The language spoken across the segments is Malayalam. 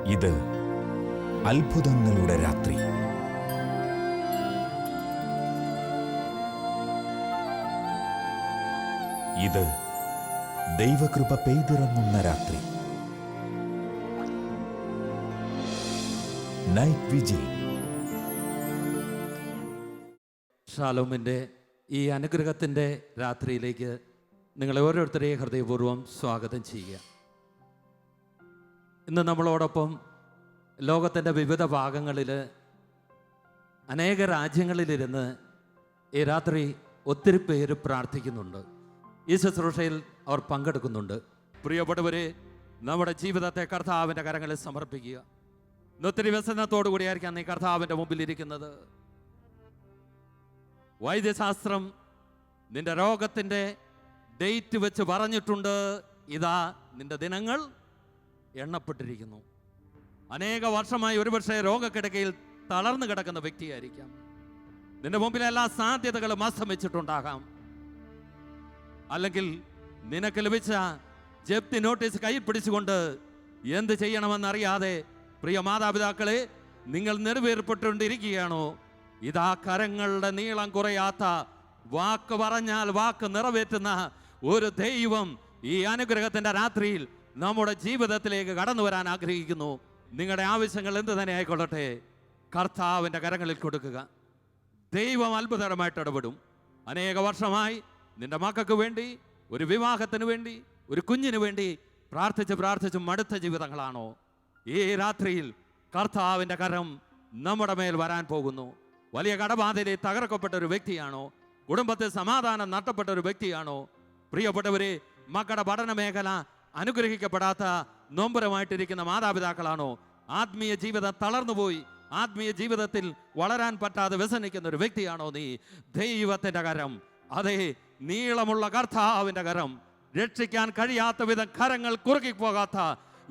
ഇത് അത്ഭുതങ്ങളുടെ രാത്രി. ഇത് ദൈവകൃപ പെയ്തിറങ്ങുന്ന രാത്രി. Night vigil. ഷാലോമിൻ്റെ ഈ അനുഗ്രഹത്തിൻ്റെ രാത്രിയിലേക്ക് നിങ്ങളെ ഓരോരുത്തരെയും ഹൃദയപൂർവ്വം സ്വാഗതം ചെയ്യുക. ഇന്ന് നമ്മളോടൊപ്പം ലോകത്തിൻ്റെ വിവിധ ഭാഗങ്ങളിൽ അനേക രാജ്യങ്ങളിലിരുന്ന് ഈ രാത്രി ഒത്തിരി പേര് പ്രാർത്ഥിക്കുന്നുണ്ട്. ഈ ശുശ്രൂഷയിൽ അവർ പങ്കെടുക്കുന്നുണ്ട്. പ്രിയപ്പെട്ടവരെ, നമ്മുടെ ജീവിതത്തെ കർത്താവിൻ്റെ കരങ്ങളിൽ സമർപ്പിക്കുക. ഒത്തിരി വ്യസനത്തോടു കൂടിയായിരിക്കാം നീ കർത്താവിൻ്റെ മുമ്പിൽ ഇരിക്കുന്നത്. വൈദ്യശാസ്ത്രം നിന്റെ രോഗത്തിൻ്റെ ഡേറ്റ് വെച്ച് പറഞ്ഞിട്ടുണ്ട്, ഇതാ നിന്റെ ദിനങ്ങൾ എണ്ണപ്പെട്ടിരിക്കുന്നു. അനേക വർഷമായി ഒരുപക്ഷെ രോഗക്കിടക്കയിൽ തളർന്നു കിടക്കുന്ന വ്യക്തിയായിരിക്കാം. നിന്റെ മുമ്പിൽ എല്ലാ സാധ്യതകളും അസ്തമിച്ചിട്ടുണ്ടാകാം. അല്ലെങ്കിൽ നിനക്ക് ലഭിച്ച ജപ്തി നോട്ടീസ് കയ്യിൽ പിടിച്ചുകൊണ്ട് എന്ത് ചെയ്യണമെന്നറിയാതെ പ്രിയ മാതാപിതാക്കളെ നിങ്ങൾ നെടുവേർപ്പെട്ടുകൊണ്ടിരിക്കുകയാണോ? ഇതാ കരങ്ങളുടെ നീളം കുറയാത്ത, വാക്ക് പറഞ്ഞാൽ വാക്ക് നിറവേറ്റുന്ന ഒരു ദൈവം ഈ അനുഗ്രഹത്തിന്റെ രാത്രിയിൽ നമ്മുടെ ജീവിതത്തിലേക്ക് കടന്നു വരാൻ ആഗ്രഹിക്കുന്നു. നിങ്ങളുടെ ആവശ്യങ്ങൾ എന്ത് തന്നെ ആയിക്കൊള്ളട്ടെ, കർത്താവിൻ്റെ കരങ്ങളിൽ കൊടുക്കുക. ദൈവം അത്ഭുതകരമായിട്ട് ഇടപെടും. അനേക വർഷമായി നിന്റെ മക്കൾക്ക് വേണ്ടി, ഒരു വിവാഹത്തിന് വേണ്ടി, ഒരു കുഞ്ഞിന് വേണ്ടി പ്രാർത്ഥിച്ച് മടുത്ത ജീവിതങ്ങളാണോ? ഈ രാത്രിയിൽ കർത്താവിൻ്റെ കരം നമ്മുടെ മേൽ വരാൻ പോകുന്നു. വലിയ കടബാധയിൽ തകർക്കപ്പെട്ട ഒരു വ്യക്തിയാണോ? കുടുംബത്തിൽ സമാധാനം നഷ്ടപ്പെട്ട ഒരു വ്യക്തിയാണോ? പ്രിയപ്പെട്ടവരെ, മക്കളുടെ പഠന മേഖല അനുഗ്രഹിക്കപ്പെടാത്ത നൊമ്പരമായിട്ടിരിക്കുന്ന മാതാപിതാക്കളാണോ? ആത്മീയ ജീവിതം തളർന്നുപോയി, ആത്മീയ ജീവിതത്തിൽ വളരാൻ പറ്റാതെ വ്യസനിക്കുന്ന ഒരു വ്യക്തിയാണോ നീ? ദൈവത്തിൻ്റെ കരം, അതേ നീളമുള്ള കർത്താവിൻ്റെ കരം, രക്ഷിക്കാൻ കഴിയാത്ത വിധം കരങ്ങൾ കുറുകിപ്പോകാത്ത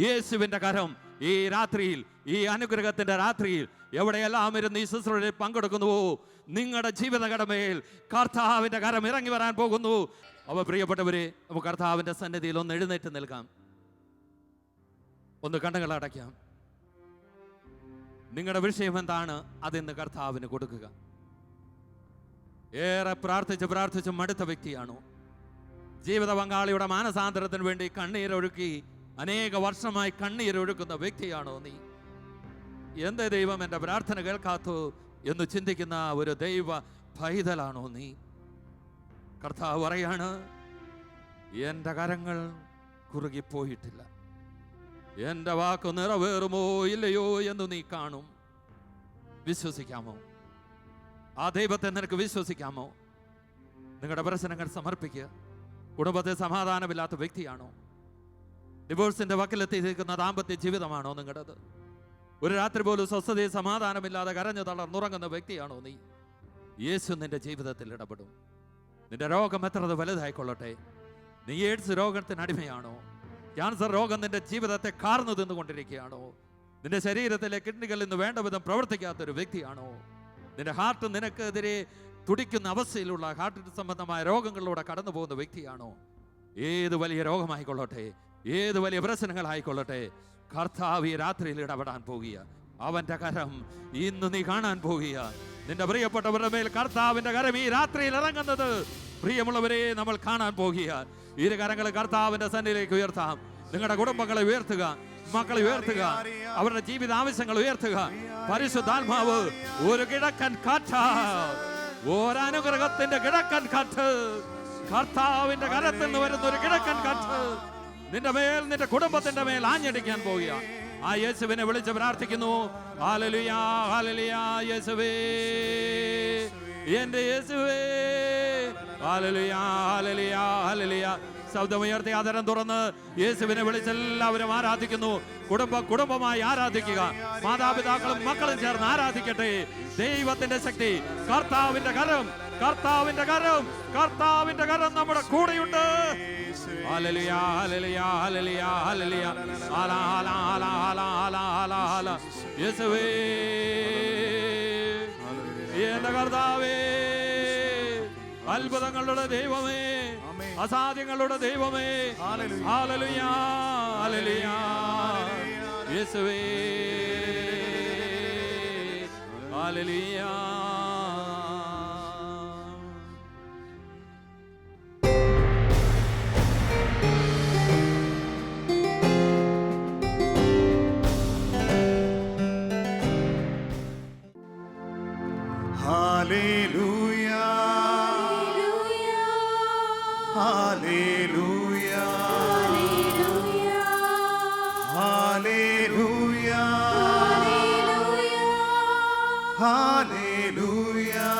യേശുവിൻ്റെ കരം ഈ രാത്രിയിൽ, ഈ അനുഗ്രഹത്തിൻ്റെ രാത്രിയിൽ എവിടെയെല്ലാം ഇരുന്ന് ഈ ശുശ്രൂഷയിൽ പങ്കെടുക്കുന്നുവോ, നിങ്ങളുടെ ജീവിത കടമയിൽ കർത്താവിൻ്റെ കരം ഇറങ്ങി വരാൻ പോകുന്നു. അപ്പോൾ പ്രിയപ്പെട്ടവരെ, നമുക്ക് കർത്താവിൻ്റെ സന്നിധിയിൽ ഒന്ന് എഴുന്നേറ്റ് നിൽക്കാം, ഒന്ന് കണ്ണുകൾ അടയ്ക്കാം. നിങ്ങളുടെ വിഷയം എന്താണ്? അതിന്ന് കർത്താവിന് കൊടുക്കുക. ഏറെ പ്രാർത്ഥിച്ച് മടുത്ത വ്യക്തിയാണോ? ജീവിത പങ്കാളിയുടെ മാനസാന്തരത്തിന് വേണ്ടി കണ്ണീരൊഴുക്കി അനേക വർഷമായി കണ്ണീരൊഴുക്കുന്ന വ്യക്തിയാണോ നീ? എന്ത് ദൈവം എൻ്റെ പ്രാർത്ഥന കേൾക്കാത്തു എന്ന് ചിന്തിക്കുന്ന ഒരു ദൈവ പൈതലാണോ നീ? കർത്താവ് പറയാണ്, എൻ്റെ കരങ്ങൾ കുറുകിപ്പോയിട്ടില്ല, എൻ്റെ വാക്ക് നിറവേറുമോ ഇല്ലയോ എന്ന് നീ കാണും. വിശ്വസിക്കാമോ? ആ ദൈവത്തെ നിനക്ക് വിശ്വസിക്കാമോ? നിങ്ങളുടെ പ്രശ്നങ്ങൾ സമർപ്പിക്കുക. കുടുംബത്തെ സമാധാനമില്ലാത്ത വ്യക്തിയാണോ? ഡിവോഴ്സിന്റെ വക്കിലെത്തിയിരിക്കുന്ന ദാമ്പത്യ ജീവിതമാണോ നിങ്ങളുടേത്? ഒരു രാത്രി പോലും സ്വസ്ഥതയും സമാധാനമില്ലാതെ കരഞ്ഞു തളർന്നുറങ്ങുന്ന വ്യക്തിയാണോ നീ? യേശു നിന്റെ ജീവിതത്തിൽ ഇടപെടും. നിന്റെ രോഗം എത്ര വലുതായിക്കൊള്ളട്ടെ. നീ എയ്ഡ്സ് രോഗത്തിന് അടിമയാണോ? ക്യാൻസർ രോഗം നിന്റെ ജീവിതത്തെ കാർന്നു തിന്നുകൊണ്ടിരിക്കുകയാണോ? നിന്റെ ശരീരത്തിലെ കിഡ്നികളിൽ നിന്ന് വേണ്ട വിധം പ്രവർത്തിക്കാത്തൊരു വ്യക്തിയാണോ? നിന്റെ ഹാർട്ട് നിനക്കെതിരെ തുടിക്കുന്ന അവസ്ഥയിലുള്ള ഹാർട്ട് സംബന്ധമായ രോഗങ്ങളിലൂടെ കടന്നു പോകുന്ന വ്യക്തിയാണോ? ഏത് വലിയ രോഗമായിക്കൊള്ളട്ടെ, ഏത് വലിയ പ്രശ്നങ്ങളായിക്കൊള്ളട്ടെ, കർത്താവ് ഈ രാത്രിയിൽ ഇടപെടാൻ പോകുക. അവന്റെ കരം ഇന്ന് നീ കാണാൻ പോകുക. നിന്റെ പ്രിയപ്പെട്ടവരുടെ മേൽ കർത്താവിന്റെ കരം ഈ രാത്രിയിൽ ഇറങ്ങുന്നത് പ്രിയമുള്ളവരെ നമ്മൾ കാണാൻ പോകുക. ഇരു കരങ്ങൾ കർത്താവിന്റെ സന്നിധിയിലേക്ക് ഉയർത്താം. നിങ്ങളുടെ കുടുംബങ്ങളെ ഉയർത്തുക, മക്കളെ ഉയർത്തുക, അവരുടെ ജീവിത ആവശ്യങ്ങൾ ഉയർത്തുക. പരിശുദ്ധാത്മാവ് ഒരു കിഴക്കൻ കാറ്റ്, ഒരനുഗ്രഹത്തിന്റെ കിഴക്കൻ കാറ്റ്, കർത്താവിന്റെ കരത്തിൽ നിന്ന് വരുന്ന ഒരു കിഴക്കൻ കാറ്റ് നിന്റെ മേൽ, നിന്റെ കുടുംബത്തിന്റെ മേൽ ആഞ്ഞടിക്കാൻ പോവുക. ആ യേശുവിനെ വിളിച്ച് പ്രാർത്ഥിക്കുന്നു. ഹല്ലേലൂയ, ഹല്ലേലൂയ, യേശുവേ, എന്റെ യേശുവേ, ഹല്ലേലൂയ, ഹല്ലേലൂയ, ഹല്ലേലൂയ. ശബ്ദമുയർത്തി ആദരം തുറന്ന് യേശുവിനെ വിളിച്ച് എല്ലാവരും ആരാധിക്കുന്നു. കുടുംബമായി ആരാധിക്കുക. മാതാപിതാക്കളും മക്കളും ചേർന്ന് ആരാധിക്കട്ടെ. ദൈവത്തിന്റെ ശക്തി, കർത്താവിന്റെ കരം, കർത്താവിന്റെ കരം, കർത്താവിന്റെ കരം നമ്മുടെ കൂടെയുണ്ട്. ഹല്ലേലൂയ, ഹല്ലേലൂയ, ഹല്ലേലൂയ, ഹല്ലേലൂയ. ആലാ ആലാ ആലാ ആലാ ആലാ ആലാ ആലാ. യേശുവേ, എന്റെ കർത്താവേ, അത്ഭുതങ്ങളുടെ ദൈവമേ, അസാധ്യങ്ങളുടെ ദൈവമേ, ഹല്ലേലൂയ, ഹല്ലേലൂയ, യേശുവേ ഹല്ലേലൂയ. Hallelujah. Hallelujah. Hallelujah. Hallelujah.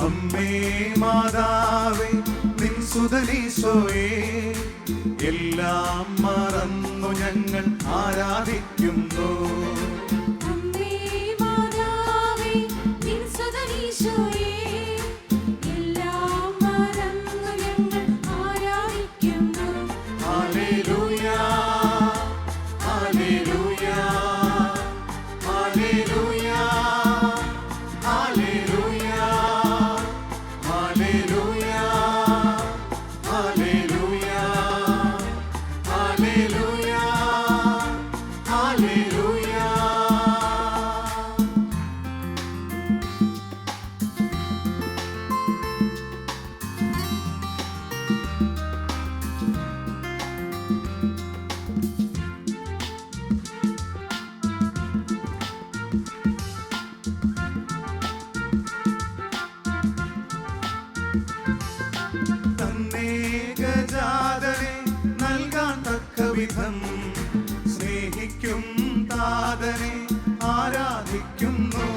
അമ്മേ മാതാവേ നിൻ സുതനീശോയേ, എല്ലാം മറന്നു ഞങ്ങൾ ആരാധിക്കുന്നു. അമ്മേ മാതാവേ നിൻ സുതനീശോയേ, എല്ലാം മറന്നു ഞങ്ങൾ ആരാധിക്കുന്നു. Hallelujah, hallelujah, hallelujah, hallelujah, hallelujah, hallelujah, hallelujah, hallelujah. തന്നേകജാതനെ നൽകാൻ തക്കവിധം സ്നേഹിക്കും താതനെ ആരാധിക്കുന്നു.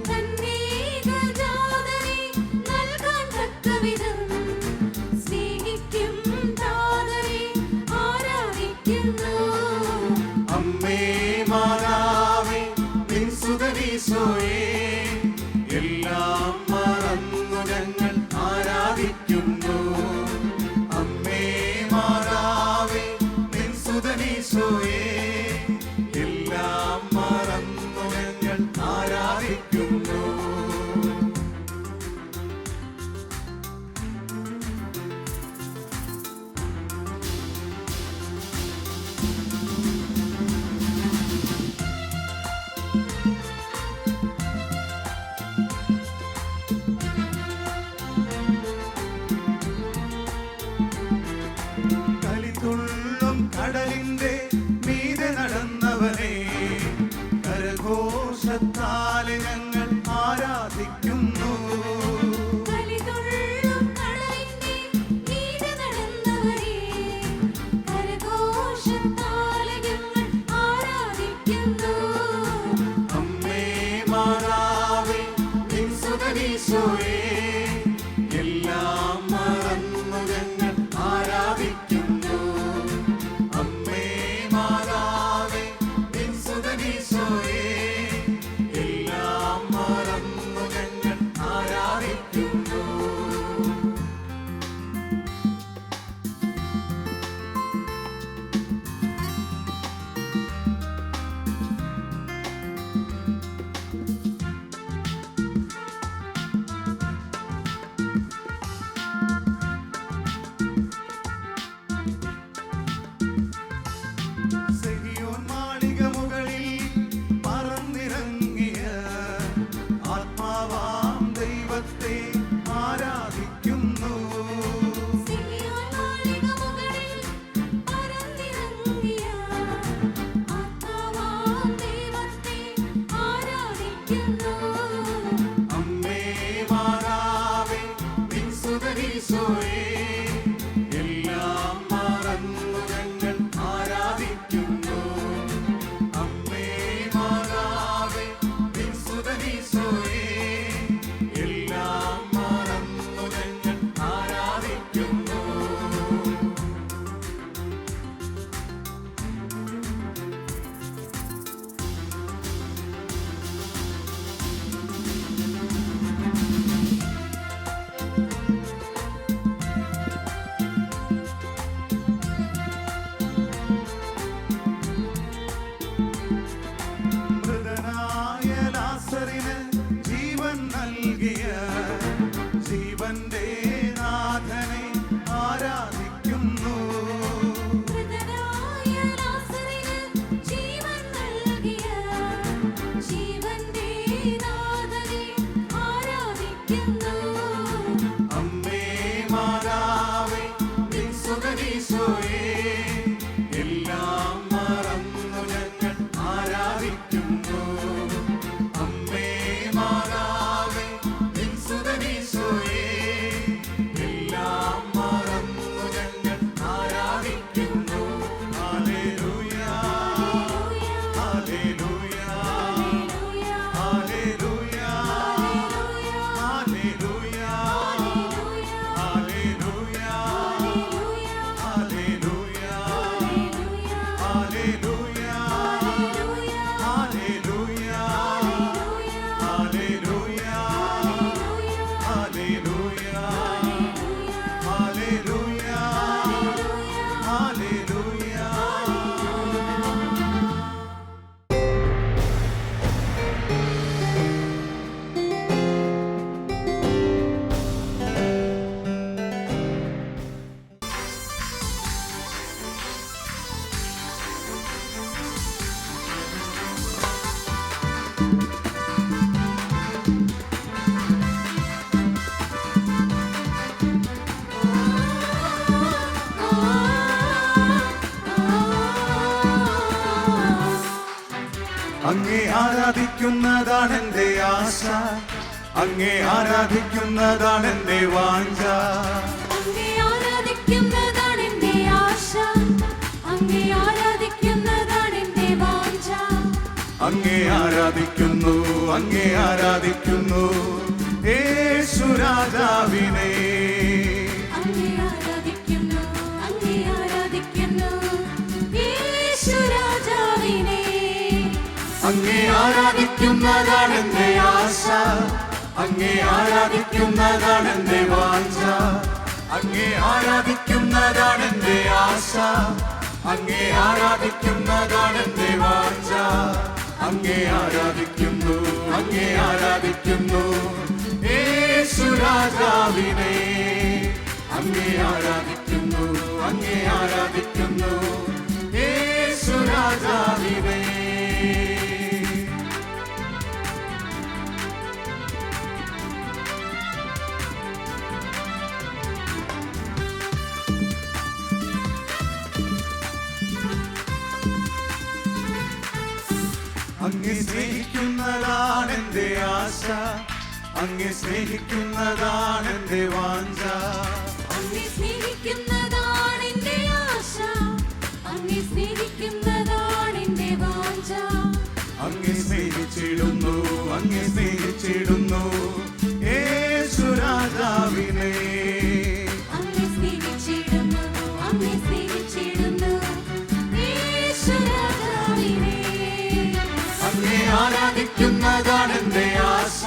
തന്നേകജാതനെ നൽകാൻ തക്കവിധം സ്നേഹിക്കും താതനെ ആരാധിക്കുന്നു. അമ്മേ മാതാവേ നിൻ സുതനീശോയേ, എല്ലാം മറന്നു ഞങ്ങൾ ആരാധിക്കുന്നു. അമ്മേ മാതാവേ നിൻ സുതനീശോയേ, എല്ലാം മറന്നു ഞങ്ങൾ ആരാധിക്കുന്നു. കലിതുള്ളും കടലിന്റെ അങ്ങേ ആരാധിക്കുന്നതാണ് എൻ്റെ ആശ, അങ്ങേ ആരാധിക്കുന്നതാണ് എൻ്റെ വാഞ്ച. അങ്ങേ ആരാധിക്കുന്നതാണ് എൻ്റെ ആശ, അങ്ങേ ആരാധിക്കുന്നതാണ് എൻ്റെ വാഞ്ച. അങ്ങേ ആരാധിക്കുന്നു, അങ്ങേ ആരാധിക്കുന്നു യേശു രാജാവിനെ. അങ്ങേ ആരാധിക്കുന്നു, അങ്ങേ ആരാധിക്കുന്നു യേശു രാജാവിനെ. അങ്ങേ ആരാധിക്കുന്നതാണ് എൻ്റെ ആശ, അങ്ങേ ആരാധിക്കുന്നതാണ് എൻ്റെ വാഞ്ച. അങ്ങേ ആരാധിക്കുന്നതാണ് എൻ്റെ ആശ, അങ്ങേ ആരാധിക്കുന്നതാണ് എൻ്റെ വാഞ്ച. അങ്ങേ ആരാധിക്കുന്നു, അങ്ങേ ആരാധിക്കുന്നു യേശു രാജാവിനെ. അങ്ങേ ആരാധിക്കുന്നു, അങ്ങേ ആരാധിക്കുന്നു യേശു രാജാവിനെ. അങ്ങേ സ്നേഹിക്കുന്നതാണ് എൻ്റെ ആശ, അങ്ങേ സ്നേഹിക്കുന്നതാണ് എൻ്റെ വാഞ്ച. അങ്ങേ സ്നേഹിക്കുന്നതാണ് എൻ്റെ ആശ, അങ്ങേ സ്നേഹിക്കുന്നതാണ് എൻ്റെ വാഞ്ച. അങ്ങേ സ്നേഹിച്ചിടുന്നു, അങ്ങേ സ്നേഹിച്ചിടുന്നു യേശു രാജാവിനെ. അങ്ങേ സ്നേഹിച്ചിടുന്നു, അങ്ങേ സ്നേഹിച്ചിടുന്നു യേശു രാജാവിനെ. അങ്ങേ ആരാധിക്കുന്നതാണ് എൻ്റെ ആശ,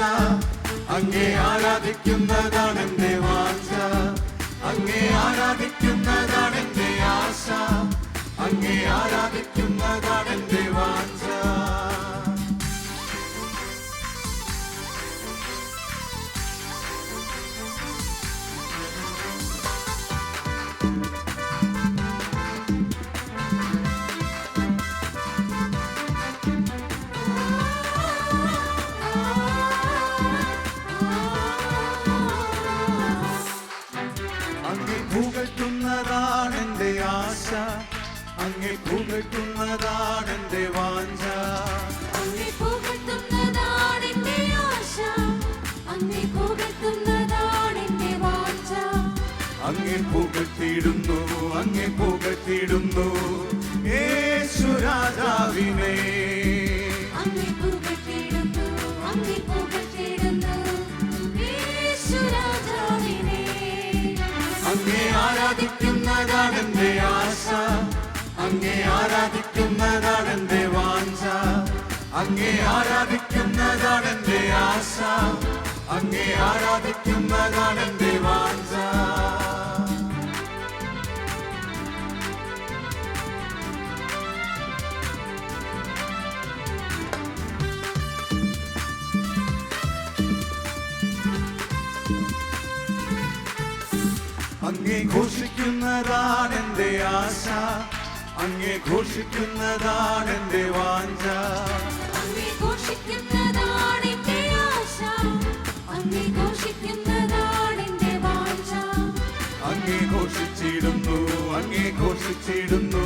അങ്ങേ ആരാധിക്കുന്നതാണ് എൻ്റെ വാഞ്ച. അങ്ങേ ആരാധിക്കുന്നതാണ് എൻ്റെ ആശ, അങ്ങേ ആരാധിക്കുന്നതാണ് എൻ്റെ വാഞ്ച. അങ്ങേ പുകഴ്ത്തുന്നതാണ് എൻ്റെ ആശ, അങ്ങേ പുകഴ്ത്തുന്നതാണ് എൻ്റെ വാഞ്ച. അങ്ങേ പുകഴ്ത്തുന്നതാണ് എൻ്റെ ആശ, അങ്ങേ പുകഴ്ത്തുന്നതാണ് എൻ്റെ വാഞ്ച. അങ്ങേ പുകഴ്ത്തിയിടുന്നു, അങ്ങേ പുകഴ്ത്തിയിടുന്നു യേശു രാജാവിനെ. അങ്ങേ പുകഴ്ത്തിയിടുന്നു, അങ്ങേ പുകഴ്ത്തിയിടുന്നു യേശു രാജാവിനെ. അങ്ങേ ആരാധിക്കുന്നതാണ് എൻ്റെ ആശ, അങ്ങേ ആരാധിക്കുന്നതാണ് എൻ്റെ വാഞ്ച. അങ്ങേ ആരാധിക്കുന്നതാണ് എൻ്റെ ആശ, അങ്ങേ ആരാധിക്കുന്നതാണ് എൻ്റെ വാഞ്ച. അങ്ങേ ഘോഷിക്കുന്നതാണ് എൻ്റെ ആശ, അങ്ങേ ഘോഷിക്കുന്നതാണ് എൻ്റെ വാഞ്ച. അങ്ങേ ഘോഷിക്കുന്നതാണ് എൻ്റെ ആശ, അങ്ങേ ഘോഷിക്കുന്നതാണ് എൻ്റെ വാഞ്ച. അങ്ങേ ഘോഷിച്ചിടുന്നു, അങ്ങേ ഘോഷിച്ചിടുന്നു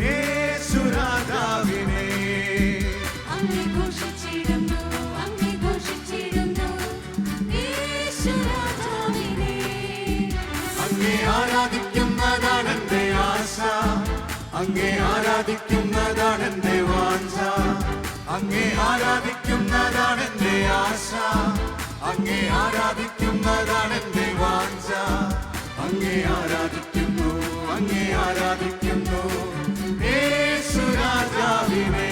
യേശു രാജാവിനെ. അങ്ങേ ഘോഷിച്ചിടുന്നു, അങ്ങേ ഘോഷിച്ചിടുന്നു യേശു രാജാവിനെ. അങ്ങേ ആരാധിക്കുന്നതാണ് എൻ്റെ ആശ, അങ്ങേ ആരാധിക്കുന്നതാണ് എൻ്റെ വാഞ്ച. അങ്ങേ ആരാധിക്കുന്നതാണ് എൻ്റെ ആശ, അങ്ങേ ആരാധിക്കുന്നതാണ് എൻ്റെ വാഞ്ച. അങ്ങേ ആരാധിക്കുന്നു, അങ്ങേ ആരാധിക്കുന്നു യേശു രാജാവിനെ.